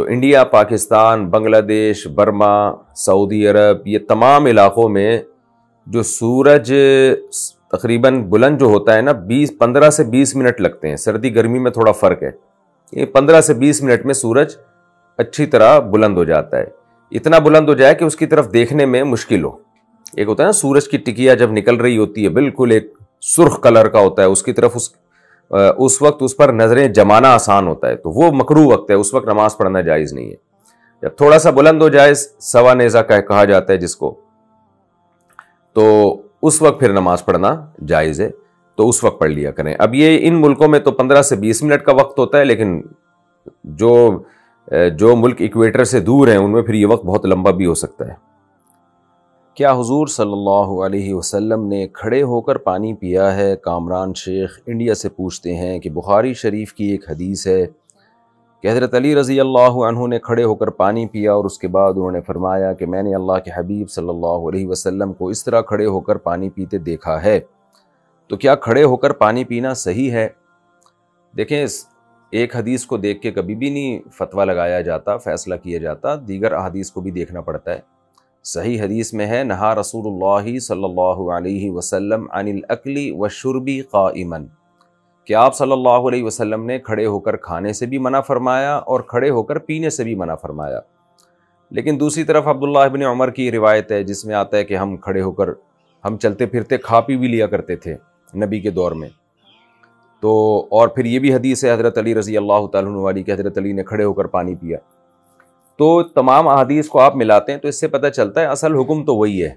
تو انڈیا، پاکستان، بنگلہ دیش، برما، سعودی عرب، یہ تمام علاقوں میں جو سورج تقریباً بلند جو ہوتا ہے نا 15 سے 20 منٹ لگتے ہیں. سردی گرمی میں تھوڑا فرق ہے. یہ 15 سے 20 منٹ میں سورج اچھی طرح بلند ہو جاتا ہے. اتنا بلند ہو جائے کہ اس کی طرف دیکھنے میں مشکل ہو. ایک ہوتا ہے نا سورج کی ٹکیا جب نکل رہی ہوتی ہے بالکل ایک سرخ کلر کا ہوتا ہے, اس کی طرف اس وقت اس پر نظریں جمانا آسان ہوتا ہے, تو وہ مکروہ وقت ہے, اس وقت نماز پڑھنا جائز نہیں ہے. جب تھوڑا سا بلند ہو جائے, سوا نیزہ کہا جاتا ہے جس کو, تو اس وقت پھر نماز پڑھنا جائز ہے, تو اس وقت پڑھ لیا کریں. اب یہ ان ملکوں میں تو 15 سے 20 منٹ کا وقت ہوتا ہے, لیکن جو ملک ایکویٹر سے دور ہیں ان میں پھر یہ وقت بہت لمبا بھی ہو سکتا ہے. کیا حضور صلی اللہ علیہ وسلم نے کھڑے ہو کر پانی پیا ہے؟ کامران شیخ انڈیا سے پوچھتے ہیں کہ بخاری شریف کی ایک حدیث ہے کہ حضرت علی رضی اللہ عنہ نے کھڑے ہو کر پانی پیا اور اس کے بعد انہوں نے فرمایا کہ میں نے اللہ کے حبیب صلی اللہ علیہ وسلم کو اس طرح کھڑے ہو کر پانی پیتے دیکھا ہے. تو کیا کھڑے ہو کر پانی پینا صحیح ہے؟ دیکھیں, ایک حدیث کو دیکھ کے کبھی بھی نہیں فتویٰ لگایا جاتا, فیصلہ کیا جاتا, دیگر احادیث کو بھی دیکھنا پڑتا ہے. صحیح حدیث میں ہے نہا رسول اللہ صلی اللہ علیہ وسلم عن الاکل والشرب قائما, کہ آپ صلی اللہ علیہ وسلم نے کھڑے ہو کر کھانے سے بھی منع فرمایا اور کھڑے ہو کر پینے سے بھی منع فرمایا. لیکن دوسری طرف عبداللہ ابن عمر کی روایت ہے جس میں آتا ہے کہ ہم کھڑے ہو کر ہم چلتے پھرتے کھا پی بھی لیا کرتے تھے نبی کے دور میں. تو اور پھر یہ بھی حدیث ہے حضرت علی رضی اللہ تعالیٰ عنہ والی کہ حضرت علی نے کھڑے ہو کر پانی پیا. تو تمام احادیث کو آپ ملاتے ہیں تو اس سے پتہ چلتا ہے اصل حکم تو وہی ہے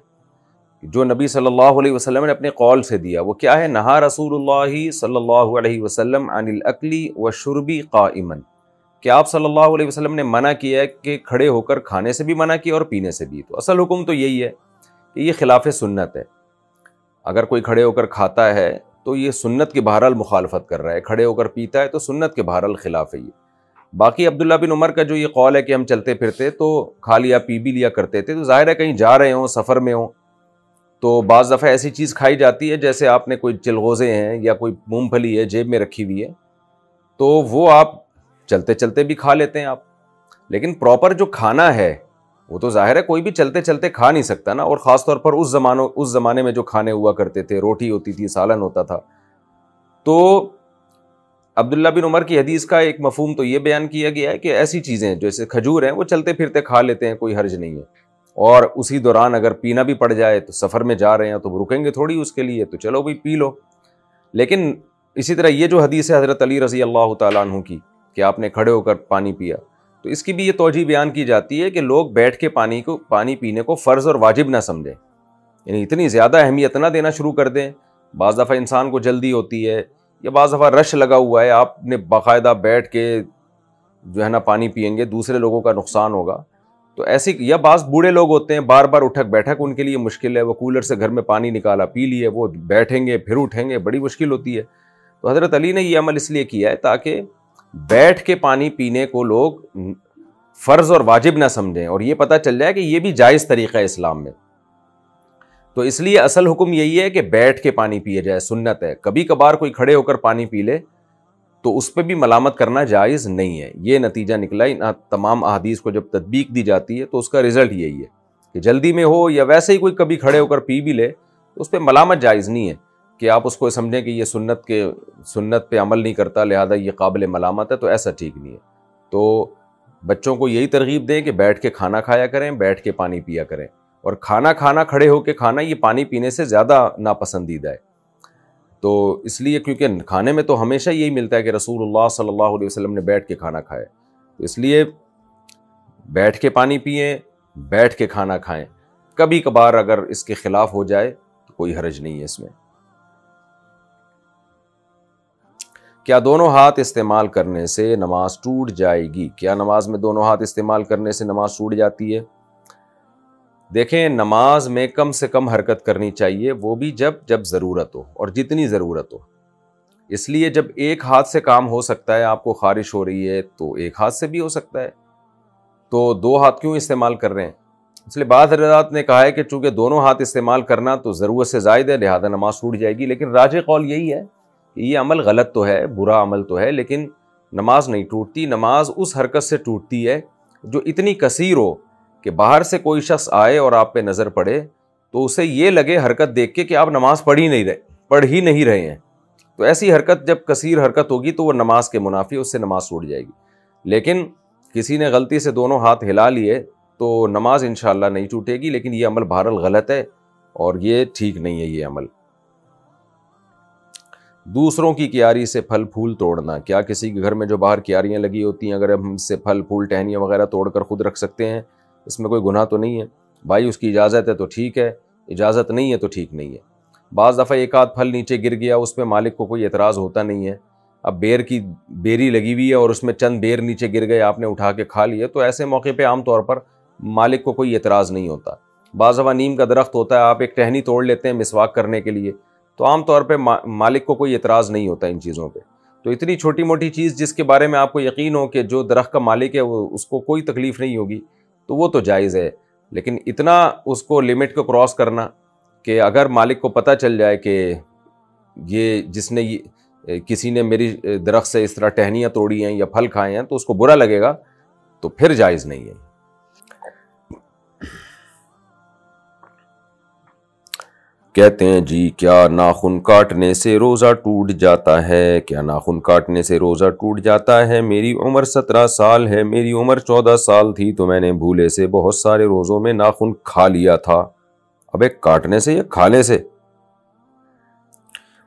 جو نبی صلی اللہ علیہ وسلم نے اپنے قول سے دیا. وہ کیا ہے؟ نہا رسول اللہ صلی اللہ علیہ وسلم عن الاکل والشرب قائما, کہ آپ صلی اللہ علیہ وسلم نے منع کیا ہے کہ کھڑے ہو کر کھانے سے بھی منع کیا اور پینے سے بھی. تو اصل حکم تو یہی ہے کہ یہ خلاف سنت ہے. اگر کوئی کھڑے ہو کر کھاتا ہے تو یہ سنت کے بہرحال مخالفت کر رہا ہے, کھڑے ہو کر پیتا ہے تو سنت کے بہرحال خلاف ہے یہ. باقی عبداللہ بن عمر کا جو یہ قول ہے کہ ہم چلتے پھرتے تو کھا لیا پی بھی لیا کرتے تھے, تو ظاہر ہے کہیں جا رہے ہوں, سفر میں ہوں, تو بعض دفعہ ایسی چیز کھائی جاتی ہے جیسے آپ نے کوئی چلغوزے ہیں یا کوئی مونگ پھلی ہے جیب میں رکھی ہوئی ہے, تو وہ آپ چلتے چلتے بھی کھا لیتے ہیں آپ. لیکن پراپر جو کھانا ہے وہ تو ظاہر ہے کوئی بھی چلتے چلتے کھا نہیں سکتا نا, اور خاص طور پر اس زمانے میں جو کھانے ہوا کرتے تھے, روٹی ہوتی تھی, سالن ہوتا تھا. تو عبداللہ بن عمر کی حدیث کا ایک مفہوم تو یہ بیان کیا گیا ہے کہ ایسی چیزیں جیسے کھجور ہیں وہ چلتے پھرتے کھا لیتے ہیں, کوئی حرج نہیں ہے. اور اسی دوران اگر پینا بھی پڑ جائے تو سفر میں جا رہے ہیں تو رکیں گے تھوڑی اس کے لیے, تو چلو بھائی پی لو. لیکن اسی طرح یہ جو حدیث ہے حضرت علی رضی اللہ تعالیٰ عنہ کی کہ آپ نے کھڑے ہو کر پانی پیا, تو اس کی بھی یہ توجہ بیان کی جاتی ہے کہ لوگ بیٹھ کے پانی پینے کو فرض اور واجب نہ سمجھیں, یعنی اتنی زیادہ اہمیت نہ دینا شروع کر دیں. بعض دفعہ انسان کو جلدی ہوتی ہے یا بعض دفعہ رش لگا ہوا ہے, آپ نے باقاعدہ بیٹھ کے جو ہے نا پانی پئیں گے, دوسرے لوگوں کا نقصان ہوگا. تو ایسی, یا بعض بوڑھے لوگ ہوتے ہیں بار بار اٹھک بیٹھک ان کے لیے مشکل ہے, وہ کولر سے گھر میں پانی نکالا پی لیے, وہ بیٹھیں گے پھر اٹھیں گے, بڑی مشکل ہوتی ہے. تو حضرت علی نے یہ عمل اس لیے کیا ہے تاکہ بیٹھ کے پانی پینے کو لوگ فرض اور واجب نہ سمجھیں, اور یہ پتہ چل جائے کہ یہ بھی جائز طریقہ ہے اسلام میں. تو اس لیے اصل حکم یہی ہے کہ بیٹھ کے پانی پیے جائے, سنت ہے. کبھی کبھار کوئی کھڑے ہو کر پانی پی لے تو اس پہ بھی ملامت کرنا جائز نہیں ہے. یہ نتیجہ نکلا ان تمام احادیث کو جب تطبیق دی جاتی ہے تو اس کا رزلٹ یہی ہے کہ جلدی میں ہو یا ویسے ہی کوئی کبھی کھڑے ہو کر پی بھی لے تو اس پہ ملامت جائز نہیں ہے کہ آپ اس کو سمجھیں کہ یہ سنت پہ عمل نہیں کرتا لہذا یہ قابل ملامت ہے, تو ایسا ٹھیک نہیں ہے. تو بچوں کو یہی ترغیب دیں کہ بیٹھ کے کھانا کھایا کریں, بیٹھ کے پانی پیا کریں. اور کھانا کھڑے ہو کے کھانا یہ پانی پینے سے زیادہ ناپسندیدہ ہے. تو اس لیے کیونکہ کھانے میں تو ہمیشہ یہی ملتا ہے کہ رسول اللہ صلی اللہ علیہ وسلم نے بیٹھ کے کھانا کھایا, تو اس لیے بیٹھ کے پانی پئیں, بیٹھ کے کھانا کھائیں. کبھی کبھار اگر اس کے خلاف ہو جائے تو کوئی حرج نہیں ہے اس میں. کیا دونوں ہاتھ استعمال کرنے سے نماز ٹوٹ جائے گی؟ کیا نماز میں دونوں ہاتھ استعمال کرنے سے نماز ٹوٹ جاتی ہے؟ دیکھیں, نماز میں کم سے کم حرکت کرنی چاہیے, وہ بھی جب ضرورت ہو اور جتنی ضرورت ہو. اس لیے جب ایک ہاتھ سے کام ہو سکتا ہے, آپ کو خارش ہو رہی ہے تو ایک ہاتھ سے بھی ہو سکتا ہے, تو دو ہاتھ کیوں استعمال کر رہے ہیں؟ اس لیے بعض حضرات نے کہا ہے کہ چونکہ دونوں ہاتھ استعمال کرنا تو ضرورت سے زائد ہے لہذا نماز ٹوٹ جائے گی. لیکن راجح قول یہی ہے کہ یہ عمل غلط تو ہے, برا عمل تو ہے, لیکن نماز نہیں ٹوٹتی. نماز اس حرکت سے ٹوٹتی ہے جو اتنی کثیر ہو کہ باہر سے کوئی شخص آئے اور آپ پہ نظر پڑے تو اسے یہ لگے حرکت دیکھ کے کہ آپ نماز پڑھ ہی نہیں رہے ہیں. تو ایسی حرکت جب کثیر حرکت ہوگی تو وہ نماز کے منافی، اس سے نماز ٹوٹ جائے گی. لیکن کسی نے غلطی سے دونوں ہاتھ ہلا لیے تو نماز انشاءاللہ نہیں ٹوٹے گی، لیکن یہ عمل بہرحال غلط ہے اور یہ ٹھیک نہیں ہے یہ عمل. دوسروں کی کیاری سے پھل پھول توڑنا، کیا کسی کے گھر میں جو باہر کیاریاں لگی ہوتی ہیں اگر ہم اس سے پھل پھول ٹہنیاں وغیرہ توڑ کر خود رکھ سکتے ہیں؟ اس میں کوئی گناہ تو نہیں ہے بھائی. اس کی اجازت ہے تو ٹھیک ہے، اجازت نہیں ہے تو ٹھیک نہیں ہے. بعض دفعہ ایک آدھ پھل نیچے گر گیا، اس پہ مالک کو کوئی اعتراض ہوتا نہیں ہے. اب بیر کی بیری لگی ہوئی ہے اور اس میں چند بیر نیچے گر گئے، آپ نے اٹھا کے کھا لیے، تو ایسے موقع پہ عام طور پر مالک کو کوئی اعتراض نہیں ہوتا. بعض دفعہ نیم کا درخت ہوتا ہے، آپ ایک ٹہنی توڑ لیتے ہیں مسواک کرنے کے لیے، تو عام طور پہ مالک کو کوئی اعتراض نہیں ہوتا ان چیزوں پہ. تو اتنی چھوٹی موٹی چیز جس کے بارے میں آپ کو یقین ہو کہ جو درخت کا مالک ہے وہ اس کو کوئی تکلیف نہیں ہوگی تو وہ تو جائز ہے. لیکن اتنا اس کو لمٹ کو کراس کرنا کہ اگر مالک کو پتہ چل جائے کہ یہ کسی نے میری درخت سے اس طرح ٹہنیاں توڑی ہیں یا پھل کھائے ہیں تو اس کو برا لگے گا، تو پھر جائز نہیں ہے. کہتے ہیں جی کیا ناخن کاٹنے سے روزہ ٹوٹ جاتا ہے؟ کیا ناخن کاٹنے سے روزہ ٹوٹ جاتا ہے؟ میری عمر 17 سال ہے، میری عمر 14 سال تھی تو میں نے بھولے سے بہت سارے روزوں میں ناخن کھا لیا تھا. اب ایک کاٹنے سے یا کھانے سے؟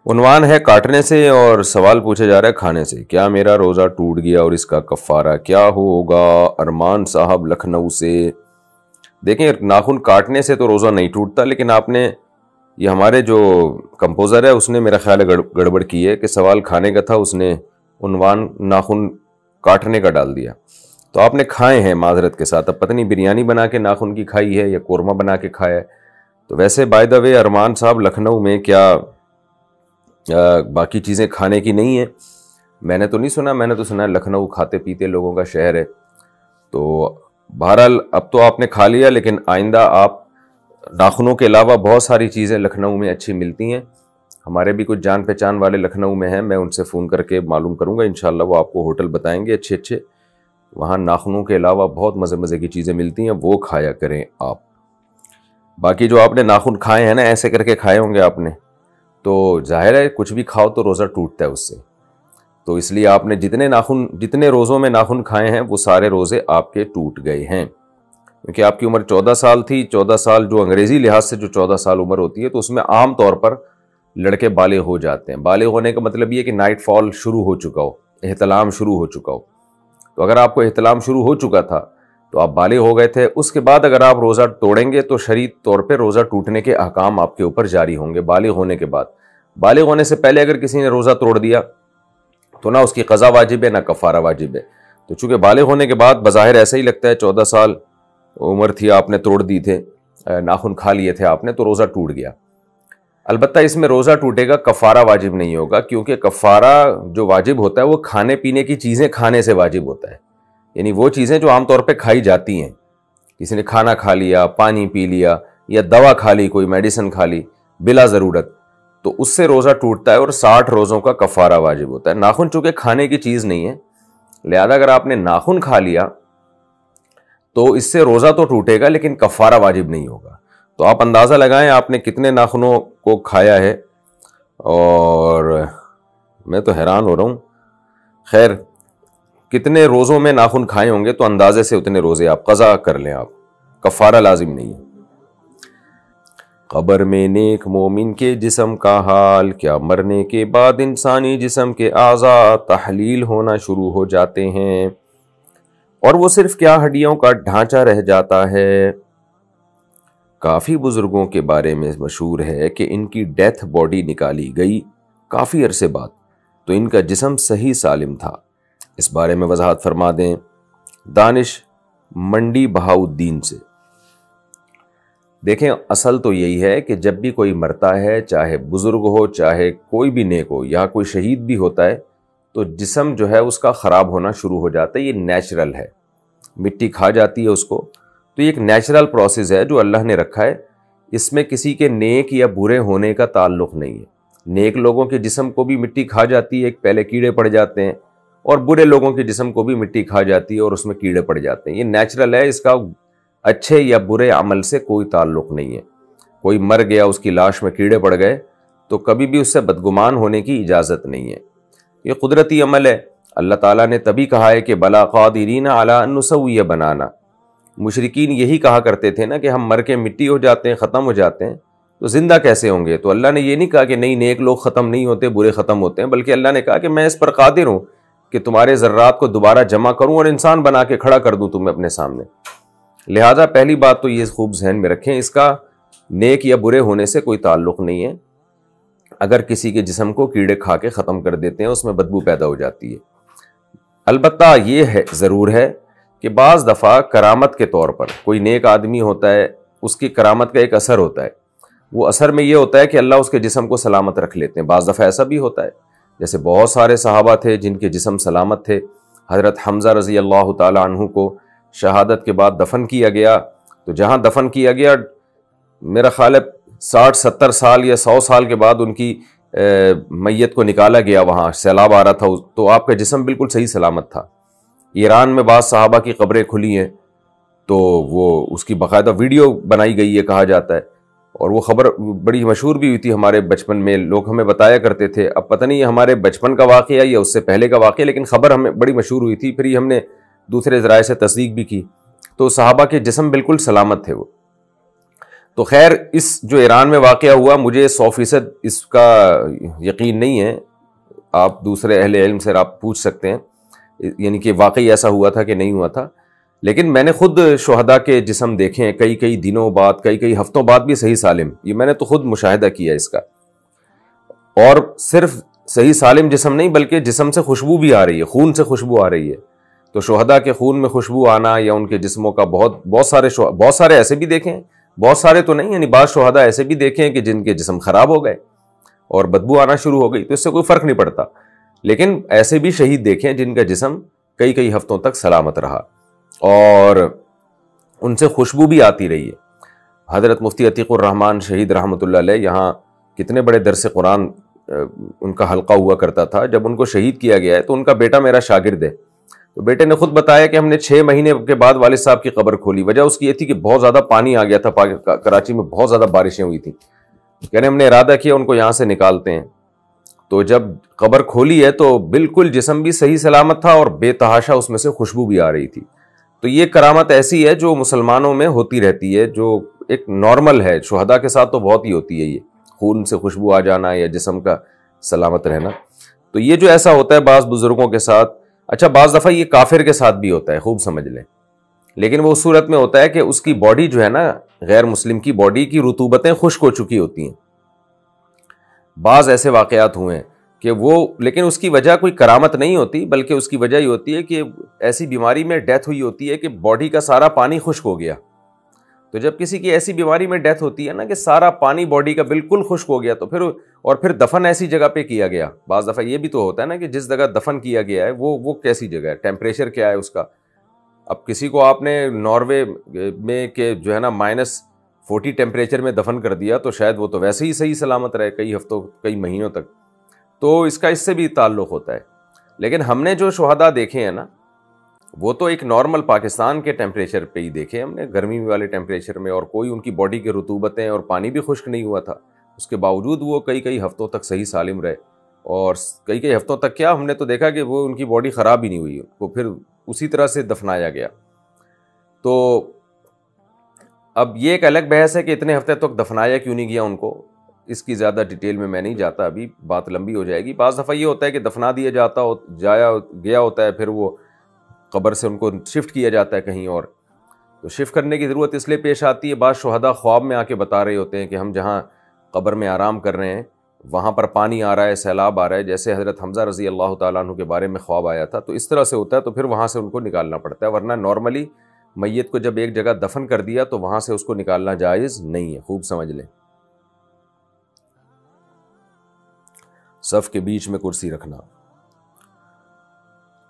عنوان ہے کاٹنے سے اور سوال پوچھا جا رہا ہے کھانے سے. کیا میرا روزہ ٹوٹ گیا اور اس کا کفارہ کیا ہوگا؟ ارمان صاحب لکھنؤ سے. دیکھیں ناخن کاٹنے سے تو روزہ نہیں ٹوٹتا، لیکن آپ نے یہ ہمارے جو کمپوزر ہے اس نے میرا خیال ہے گڑبڑ کی ہے کہ سوال کھانے کا تھا، اس نے عنوان ناخن کاٹنے کا ڈال دیا. تو آپ نے کھائے ہیں معذرت کے ساتھ. اب پتہ نہیں بریانی بنا کے ناخن کی کھائی ہے یا قورمہ بنا کے کھایا ہے. تو ویسے بائی دا وے ارمان صاحب لکھنؤ میں کیا باقی چیزیں کھانے کی نہیں ہیں؟ میں نے تو نہیں سنا، میں نے تو سنا لکھنؤ کھاتے پیتے لوگوں کا شہر ہے. تو بہرحال اب تو آپ نے کھا لیا، لیکن آئندہ آپ ناخنوں کے علاوہ بہت ساری چیزیں لکھنؤ میں اچھی ملتی ہیں. ہمارے بھی کچھ جان پہچان والے لکھنؤ میں ہیں، میں ان سے فون کر کے معلوم کروں گا، انشاءاللہ وہ آپ کو ہوٹل بتائیں گے اچھے. وہاں ناخنوں کے علاوہ بہت مزے کی چیزیں ملتی ہیں، وہ کھایا کریں آپ. باقی جو آپ نے ناخن کھائے ہیں نا ایسے کر کے کھائے ہوں گے آپ نے، تو ظاہر ہے کچھ بھی کھاؤ تو روزہ ٹوٹتا ہے اس سے. تو اس لیے آپ نے جتنے روزوں میں ناخن کھائے ہیں وہ سارے روزے آپ کے ٹوٹ گئے ہیں. کیونکہ آپ کی عمر 14 سال تھی. 14 سال جو انگریزی لحاظ سے جو 14 سال عمر ہوتی ہے تو اس میں عام طور پر لڑکے بالغ ہو جاتے ہیں. بالغ ہونے کا مطلب یہ کہ نائٹ فال شروع ہو چکا ہو، احتلام شروع ہو چکا ہو. تو اگر آپ کو احتلام شروع ہو چکا تھا تو آپ بالغ ہو گئے تھے. اس کے بعد اگر آپ روزہ توڑیں گے تو شرعی طور پہ روزہ ٹوٹنے کے احکام آپ کے اوپر جاری ہوں گے بالغ ہونے کے بعد. بالغ ہونے سے پہلے اگر کسی نے روزہ توڑ دیا تو نہ اس کی قضا واجب ہے نہ کفارہ واجب ہے. تو چونکہ بالغ ہونے کے بعد بظاہر ایسا ہی لگتا ہے 14 سال عمر تھی آپ نے توڑ دی تھے، ناخن کھا لیے تھے آپ نے تو روزہ ٹوٹ گیا. البتہ اس میں روزہ ٹوٹے گا، کفارہ واجب نہیں ہوگا، کیونکہ کفارہ جو واجب ہوتا ہے وہ کھانے پینے کی چیزیں کھانے سے واجب ہوتا ہے. یعنی وہ چیزیں جو عام طور پہ کھائی جاتی ہیں، کسی نے کھانا کھا لیا، پانی پی لیا یا دوا کھا لی، کوئی میڈیسن کھا لی بلا ضرورت، تو اس سے روزہ ٹوٹتا ہے اور 60 روزوں کا کفارہ واجب ہوتا ہے. ناخن چونکہ کھانے کی چیز نہیں ہے، لہذا اگر آپ نے ناخن کھا لیا تو اس سے روزہ تو ٹوٹے گا لیکن کفارہ واجب نہیں ہوگا. تو آپ اندازہ لگائیں آپ نے کتنے ناخنوں کو کھایا ہے، اور میں تو حیران ہو رہا ہوں. خیر کتنے روزوں میں ناخن کھائے ہوں گے تو اندازے سے اتنے روزے آپ قضا کر لیں، آپ کفارہ لازم نہیں ہے. قبر میں نیک مومن کے جسم کا حال، کیا مرنے کے بعد انسانی جسم کے اعضاء تحلیل ہونا شروع ہو جاتے ہیں اور وہ صرف کیا ہڈیوں کا ڈھانچہ رہ جاتا ہے؟ کافی بزرگوں کے بارے میں مشہور ہے کہ ان کی ڈیتھ باڈی نکالی گئی کافی عرصے بعد تو ان کا جسم صحیح سالم تھا. اس بارے میں وضاحت فرما دیں دانش منڈی بہاؤالدین سے. دیکھیں اصل تو یہی ہے کہ جب بھی کوئی مرتا ہے، چاہے بزرگ ہو چاہے کوئی بھی نیک ہو یا کوئی شہید بھی ہوتا ہے، تو جسم جو ہے اس کا خراب ہونا شروع ہو جاتا ہے. یہ نیچرل ہے، مٹی کھا جاتی ہے اس کو. تو یہ ایک نیچرل پروسیس ہے جو اللہ نے رکھا ہے. اس میں کسی کے نیک یا برے ہونے کا تعلق نہیں ہے. نیک لوگوں کے جسم کو بھی مٹی کھا جاتی ہے، پہلے کیڑے پڑ جاتے ہیں اور برے لوگوں کے جسم کو بھی مٹی کھا جاتی ہے اور اس میں کیڑے پڑ جاتے ہیں. یہ نیچرل ہے, اس کا اچھے یا برے عمل سے کوئی تعلق نہیں ہے. کوئی مر گیا, اس کی لاش میں کیڑے پڑ گئے, تو کبھی بھی اس سے بدگمان ہونے کی اجازت نہیں ہے. یہ قدرتی عمل ہے. اللہ تعالیٰ نے تبھی کہا ہے کہ بلا قادرین علی ان نسوی بنانا. مشرکین یہی کہا کرتے تھے نا کہ ہم مر کے مٹی ہو جاتے ہیں, ختم ہو جاتے ہیں, تو زندہ کیسے ہوں گے؟ تو اللہ نے یہ نہیں کہا کہ نہیں نیک لوگ ختم نہیں ہوتے, برے ختم ہوتے ہیں, بلکہ اللہ نے کہا کہ میں اس پر قادر ہوں کہ تمہارے ذرات کو دوبارہ جمع کروں اور انسان بنا کے کھڑا کر دوں تمہیں اپنے سامنے. لہٰذا پہلی بات تو یہ خوب ذہن میں رکھیں, اس کا نیک یا برے ہونے سے کوئی تعلق نہیں ہے. اگر کسی کے جسم کو کیڑے کھا کے ختم کر دیتے ہیں, اس میں بدبو پیدا ہو جاتی ہے. البتہ یہ ہے ضرور ہے کہ بعض دفعہ کرامت کے طور پر کوئی نیک آدمی ہوتا ہے, اس کی کرامت کا ایک اثر ہوتا ہے. وہ اثر میں یہ ہوتا ہے کہ اللہ اس کے جسم کو سلامت رکھ لیتے ہیں. بعض دفعہ ایسا بھی ہوتا ہے, جیسے بہت سارے صحابہ تھے جن کے جسم سلامت تھے. حضرت حمزہ رضی اللہ تعالی عنہ کو شہادت کے بعد دفن کیا گیا, تو جہاں دفن کیا گیا میرا خیال ہے 60-70 سال یا 100 سال کے بعد ان کی میت کو نکالا گیا. وہاں سیلاب آ رہا تھا, تو آپ کا جسم بالکل صحیح سلامت تھا. ایران میں بعض صحابہ کی قبریں کھلی ہیں, تو وہ اس کی باقاعدہ ویڈیو بنائی گئی ہے کہا جاتا ہے, اور وہ خبر بڑی مشہور بھی ہوئی تھی ہمارے بچپن میں, لوگ ہمیں بتایا کرتے تھے. اب پتہ نہیں یہ ہمارے بچپن کا واقعہ یا اس سے پہلے کا واقعہ, لیکن خبر ہمیں بڑی مشہور ہوئی تھی. پھر یہ ہم نے دوسرے ذرائع سے تصدیق بھی کی, تو صحابہ کے جسم بالکل سلامت تھے وہ. تو خیر اس جو ایران میں واقعہ ہوا, مجھے 100% اس کا یقین نہیں ہے, آپ دوسرے اہل علم سے آپ پوچھ سکتے ہیں, یعنی کہ واقعی ایسا ہوا تھا کہ نہیں ہوا تھا. لیکن میں نے خود شہداء کے جسم دیکھے ہیں کئی دنوں بعد, کئی ہفتوں بعد بھی صحیح سالم. یہ میں نے تو خود مشاہدہ کیا اس کا. اور صرف صحیح سالم جسم نہیں, بلکہ جسم سے خوشبو بھی آ رہی ہے, خون سے خوشبو آ رہی ہے. تو شہداء کے خون میں خوشبو آنا یا ان کے جسموں کا بہت سارے ایسے بھی دیکھے ہیں, بہت سارے تو نہیں, یعنی بعض شہداء ایسے بھی دیکھے ہیں کہ جن کے جسم خراب ہو گئے اور بدبو آنا شروع ہو گئی, تو اس سے کوئی فرق نہیں پڑتا. لیکن ایسے بھی شہید دیکھیں جن کا جسم کئی ہفتوں تک سلامت رہا اور ان سے خوشبو بھی آتی رہی ہے. حضرت مفتی عتیق الرحمن شہید رحمۃ اللہ علیہ, یہاں کتنے بڑے درس قرآن ان کا حلقہ ہوا کرتا تھا. جب ان کو شہید کیا گیا ہے تو ان کا بیٹا میرا شاگرد ہے. تو بیٹے نے خود بتایا کہ ہم نے 6 مہینے کے بعد والد صاحب کی قبر کھولی. وجہ اس کی یہ تھی کہ بہت زیادہ پانی آ گیا تھا, کراچی میں بہت زیادہ بارشیں ہوئی تھیں. کہہ رہے ہم نے ارادہ کیا ان کو یہاں سے نکالتے ہیں. تو جب قبر کھولی ہے تو بالکل جسم بھی صحیح سلامت تھا اور بے تحاشا اس میں سے خوشبو بھی آ رہی تھی. تو یہ کرامت ایسی ہے جو مسلمانوں میں ہوتی رہتی ہے, جو ایک نارمل ہے. شہداء کے ساتھ تو بہت ہی ہوتی ہے یہ, خون سے خوشبو آ جانا یا جسم کا سلامت رہنا. تو یہ جو ایسا ہوتا ہے بعض بزرگوں کے ساتھ, اچھا بعض دفعہ یہ کافر کے ساتھ بھی ہوتا ہے, خوب سمجھ لیں. لیکن وہ اس صورت میں ہوتا ہے کہ اس کی باڈی جو ہے نا, غیر مسلم کی باڈی کی رطوبتیں خشک ہو چکی ہوتی ہیں. بعض ایسے واقعات ہوئے ہیں کہ وہ, لیکن اس کی وجہ کوئی کرامت نہیں ہوتی, بلکہ اس کی وجہ یہ ہوتی ہے کہ ایسی بیماری میں ڈیتھ ہوئی ہوتی ہے کہ باڈی کا سارا پانی خشک ہو گیا. تو جب کسی کی ایسی بیماری میں ڈیتھ ہوتی ہے نا کہ سارا پانی باڈی کا بالکل خشک ہو گیا, تو پھر دفن ایسی جگہ پہ کیا گیا. بعض دفعہ یہ بھی تو ہوتا ہے نا کہ جس جگہ دفن کیا گیا ہے وہ کیسی جگہ ہے, ٹیمپریچر کیا ہے اس کا. اب کسی کو آپ نے ناروے میں کہ جو ہے نا -40 ٹیمپریچر میں دفن کر دیا, تو شاید وہ تو ویسے ہی صحیح سلامت رہے کئی ہفتوں کئی مہینوں تک. تو اس کا اس سے بھی تعلق ہوتا ہے. لیکن ہم نے جو شہداء دیکھے ہیں نا, وہ تو ایک نارمل پاکستان کے ٹیمپریچر پہ ہی دیکھے ہم نے, گرمی والے ٹیمپریچر میں, اور کوئی ان کی باڈی کی رطوبتیں اور پانی بھی خشک نہیں ہوا تھا. اس کے باوجود وہ کئی ہفتوں تک صحیح سالم رہے, اور کئی ہفتوں تک کیا, ہم نے تو دیکھا کہ وہ ان کی باڈی خراب ہی نہیں ہوئی, وہ پھر اسی طرح سے دفنایا گیا. تو اب یہ ایک الگ بحث ہے کہ اتنے ہفتے تک دفنایا کیوں نہیں گیا ان کو, اس کی زیادہ ڈیٹیل میں نہیں جاتا, ابھی بات لمبی ہو جائے گی. بعض دفعہ یہ ہوتا ہے کہ دفنا دیا گیا ہوتا ہے, پھر وہ قبر سے ان کو شفٹ کیا جاتا ہے کہیں اور. تو شفٹ کرنے کی ضرورت اس لیے پیش آتی ہے, بعض شہداء خواب میں آ کے بتا رہے ہوتے ہیں کہ ہم جہاں قبر میں آرام کر رہے ہیں وہاں پر پانی آ رہا ہے, سیلاب آ رہا ہے, جیسے حضرت حمزہ رضی اللہ تعالیٰ عنہ کے بارے میں خواب آیا تھا. تو اس طرح سے ہوتا ہے, تو پھر وہاں سے ان کو نکالنا پڑتا ہے, ورنہ نارملی میت کو جب ایک جگہ دفن کر دیا تو وہاں سے اس کو نکالنا جائز نہیں ہے, خوب سمجھ لیں. صف کے بیچ میں کرسی رکھنا.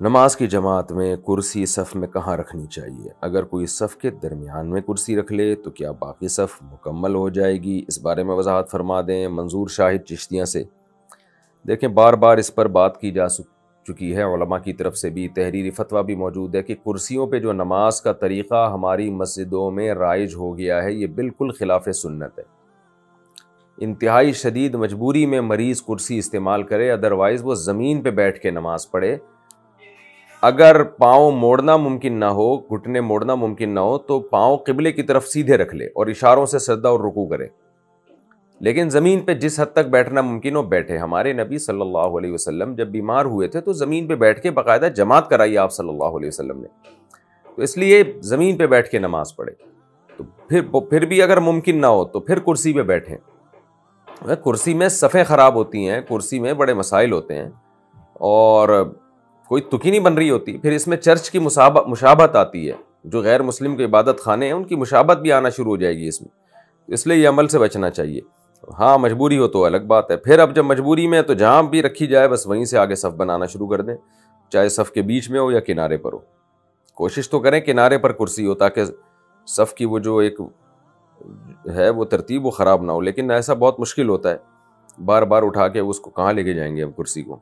نماز کی جماعت میں کرسی صف میں کہاں رکھنی چاہیے؟ اگر کوئی صف کے درمیان میں کرسی رکھ لے تو کیا باقی صف مکمل ہو جائے گی؟ اس بارے میں وضاحت فرما دیں. منظور شاہد چشتیاں سے. دیکھیں بار بار اس پر بات کی جا چکی ہے علماء کی طرف سے بھی، تحریری فتویٰ بھی موجود ہے کہ کرسیوں پہ جو نماز کا طریقہ ہماری مسجدوں میں رائج ہو گیا ہے یہ بالکل خلاف سنت ہے۔ انتہائی شدید مجبوری میں مریض کرسی استعمال کرے، ادروائز وہ زمین پہ بیٹھ کے نماز پڑھے۔ اگر پاؤں موڑنا ممکن نہ ہو، گھٹنے موڑنا ممکن نہ ہو، تو پاؤں قبلے کی طرف سیدھے رکھ لے اور اشاروں سے سجدہ اور رکوع کرے، لیکن زمین پہ جس حد تک بیٹھنا ممکن ہو بیٹھے۔ ہمارے نبی صلی اللہ علیہ وسلم جب بیمار ہوئے تھے تو زمین پہ بیٹھ کے باقاعدہ جماعت کرائی آپ صلی اللہ علیہ وسلم نے، تو اس لیے زمین پہ بیٹھ کے نماز پڑھے۔ تو پھر بھی اگر ممکن نہ ہو تو پھر کرسی پہ بیٹھیں۔ کرسی میں صفیں خراب ہوتی ہیں، کرسی میں بڑے مسائل ہوتے ہیں اور کوئی تکی نہیں بن رہی ہوتی، پھر اس میں چرچ کی مشابہت آتی ہے، جو غیر مسلم کے عبادت خانے ہیں ان کی مشابہت بھی آنا شروع ہو جائے گی اس میں، اس لیے یہ عمل سے بچنا چاہیے۔ ہاں مجبوری ہو تو الگ بات ہے، پھر اب جب مجبوری میں ہے تو جہاں بھی رکھی جائے بس وہیں سے آگے صف بنانا شروع کر دیں، چاہے صف کے بیچ میں ہو یا کنارے پر ہو۔ کوشش تو کریں کنارے پر کرسی ہو تاکہ صف کی وہ جو ایک ہے وہ ترتیب وہ خراب نہ ہو، لیکن ایسا بہت مشکل ہوتا ہے، بار بار اٹھا کے اس کو کہاں لے کے جائیں گے ہم کرسی کو۔